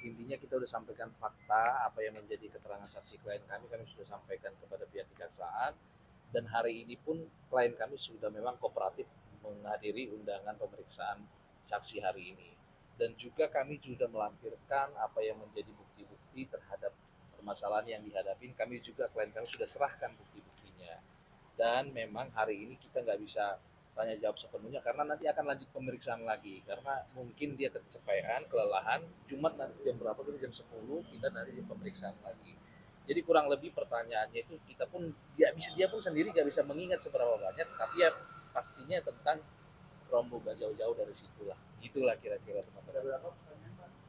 intinya kita sudah sampaikan fakta apa yang menjadi keterangan saksi klien kami sudah sampaikan kepada pihak kejaksaan, dan hari ini pun klien kami sudah memang kooperatif menghadiri undangan pemeriksaan saksi hari ini, dan juga kami sudah melampirkan apa yang menjadi bukti-bukti terhadap permasalahan yang dihadapi. Kami juga klien kami sudah serahkan bukti-buktinya, dan memang hari ini kita nggak bisa tanya jawab sepenuhnya karena nanti akan lanjut pemeriksaan lagi, karena mungkin dia kecapean, kelelahan. Jumat nanti jam berapa, kita jam 10 kita dari pemeriksaan lagi. Jadi kurang lebih pertanyaannya itu kita pun dia pun sendiri nggak bisa mengingat seberapa banyak, tapi ya pastinya tentang Rombong gak jauh-jauh dari situlah. Itulah kira-kira teman-teman.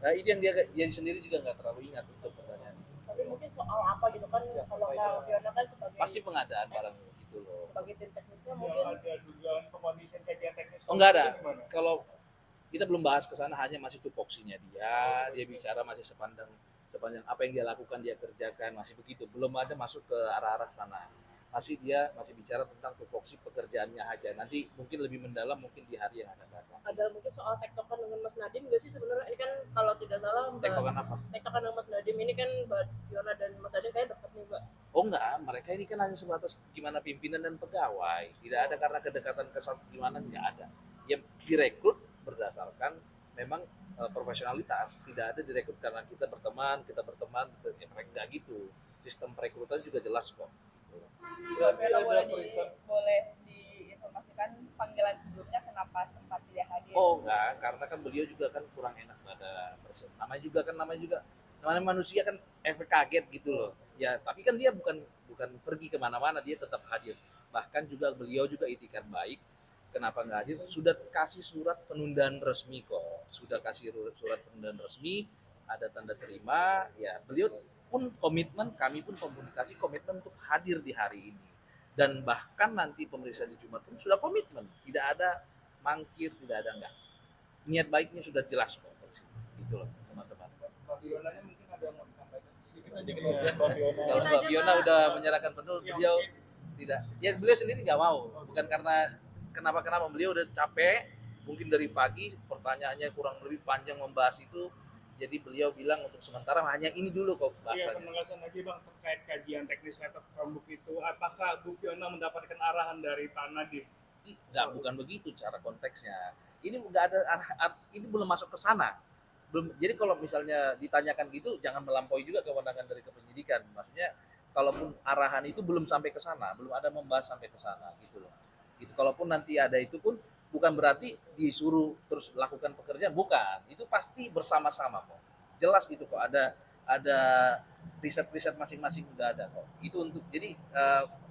Nah, itu yang dia sendiri juga nggak terlalu ingat untuk pertanyaan itu. Tapi mungkin soal apa gitu kan, kalau Kak Fiona kan sebagai pasti pengadaan barang gitu loh. Sebagai tim teknisnya mungkin ada dugaan pengkondisian kajian teknis. Oh, enggak ada. Kalau kita belum bahas ke sana, hanya masih tupoksinya dia bicara masih sepanjang apa yang dia lakukan dia kerjakan, masih begitu, belum ada masuk ke arah-arah sana. Dia masih bicara tentang tupoksi pekerjaannya aja. Nanti mungkin lebih mendalam mungkin di hari yang akan datang. Ada mungkin soal tektokan dengan Mas Nadiem nggak sih sebenarnya? Ini kan kalau tidak salah tektokan apa? Tektokan dengan Mas Nadiem ini kan Mbak Fiona dan Mas Nadiem kayak dekat nih Mbak. Oh enggak, mereka ini kan hanya sebatas gimana pimpinan dan pegawai. Tidak ada karena kedekatan gimana, tidak ada. Yang direkrut berdasarkan memang profesionalitas, tidak ada direkrut karena kita berteman, ya mereka enggak gitu. Sistem perekrutan juga jelas kok. Boleh diinformasikan panggilan sebelumnya kenapa sempat tidak hadir? Oh enggak, karena kan beliau juga kan kurang enak pada person. Namanya manusia kan efek kaget gitu loh. Ya, tapi kan dia bukan pergi kemana-mana, dia tetap hadir. Bahkan juga beliau juga itikat baik. Kenapa nggak hadir? Sudah kasih surat penundaan resmi kok. Sudah kasih surat penundaan resmi, ada tanda terima. Ya, beliau pun komitmen, kami pun komunikasi komitmen untuk hadir di hari ini. Dan bahkan nanti pemeriksaan di Jumat pun sudah komitmen. Tidak ada mangkir, tidak ada enggak. Niat baiknya sudah jelas kok. Gitu loh, teman-teman. Mbak Fionanya mungkin ada yang mau disampaikan sedikit Kalau Mbak Fiona udah menyerahkan penuh, beliau tidak. Ya beliau sendiri nggak mau. Bukan karena kenapa beliau udah capek. Mungkin dari pagi pertanyaannya kurang lebih panjang membahas itu. Jadi beliau bilang untuk sementara hanya ini dulu kok bahasanya. Iya, penegasan lagi Bang terkait kajian teknis laptop Chromebook itu, apakah Bu Fiona mendapatkan arahan dari Pak Nadiem? Enggak, bukan begitu cara konteksnya. Ini enggak ada ini belum masuk ke sana. Belum. Jadi kalau misalnya ditanyakan gitu jangan melampaui juga kewenangan dari kepenyidikan. Maksudnya kalaupun arahan itu belum sampai ke sana, belum ada membahas sampai ke sana gitu loh. Gitu. Kalaupun nanti ada itu pun bukan berarti disuruh terus lakukan pekerjaan, bukan. Itu pasti bersama-sama kok. Jelas gitu kok, ada riset-riset masing-masing udah ada kok. Itu untuk jadi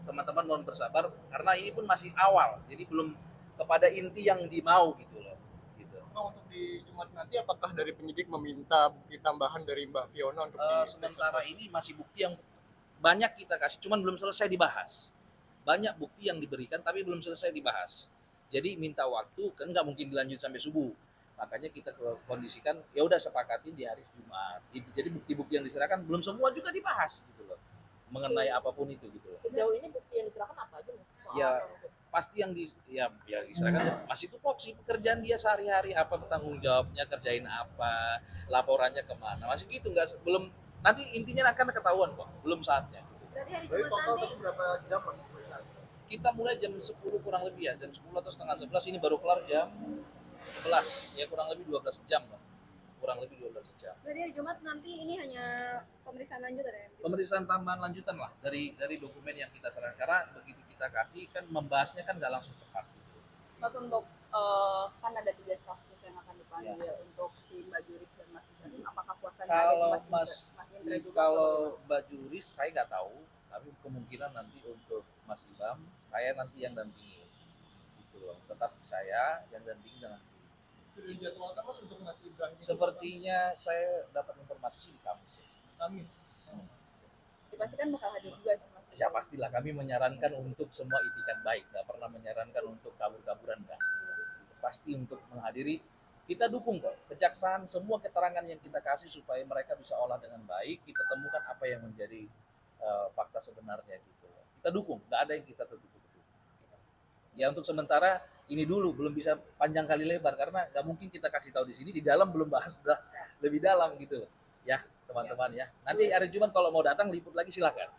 teman-teman mohon bersabar karena ini pun masih awal. Jadi belum kepada inti yang dimau gitu loh. Gitu. Nah, untuk di Jumat nanti apakah dari penyidik meminta bukti tambahan dari Mbak Fiona untuk sementara ini masih bukti yang banyak kita kasih, cuman belum selesai dibahas. Banyak bukti yang diberikan tapi belum selesai dibahas. Jadi minta waktu, kan nggak mungkin dilanjut sampai subuh. Makanya kita kondisikan, ya udah sepakatin di hari Jumat. Jadi bukti-bukti yang diserahkan belum semua juga dibahas gitu loh. Mengenai apapun itu gitu loh. Sejauh ini bukti yang diserahkan apa aja Mas? Ya pasti yang diserahkan masih tupoksi pekerjaan dia sehari-hari, apa tanggung jawabnya, kerjain apa, laporannya kemana, masih gitu, belum, nanti intinya akan ketahuan kok, belum saatnya. Berarti hari Jumat total nanti berapa jam Mas? Kita mulai jam 10 kurang lebih ya, jam 10 atau setengah 11, ini baru kelar jam 11, ya kurang lebih 12 jam lah. Kurang lebih 12 jam. Berarti hari Jumat nanti ini hanya pemeriksaan lanjutan ya? Pemeriksaan tambahan lanjutan lah dari dokumen yang kita serahkan. Karena begitu kita kasih kan membahasnya kan nggak langsung cepat. Mas, untuk kan ada 3 staf yang akan dipanggil ya. Untuk si Mbak Juris dan Mas Indra, apakah kuasanya ada di Mas Indra juga? Kalau Mbak Juris saya nggak tahu, tapi kemungkinan nanti untuk Mas Ibam saya nanti yang dampingi. Gitu loh. Tetap saya yang dampingi dengan Sudah dijadwalkan Mas untuk Mas Ibrahim? Sepertinya saya dapat informasi sih di Kamis. Dipastikan bakal hadir juga sih Mas. Ya pastilah, kami menyarankan untuk semua itikat baik, nggak pernah menyarankan untuk kabur-kaburan, enggak. Pasti untuk menghadiri, kita dukung kok kejaksaan, semua keterangan yang kita kasih supaya mereka bisa olah dengan baik, kita temukan apa yang menjadi fakta sebenarnya gitu. Kita dukung, nggak ada yang kita tutup. Ya untuk sementara ini dulu belum bisa panjang kali lebar karena nggak mungkin kita kasih tahu di sini, di dalam belum bahas lebih dalam gitu. ya teman-teman ya. Nanti hari Jumat kalau mau datang liput lagi silakan.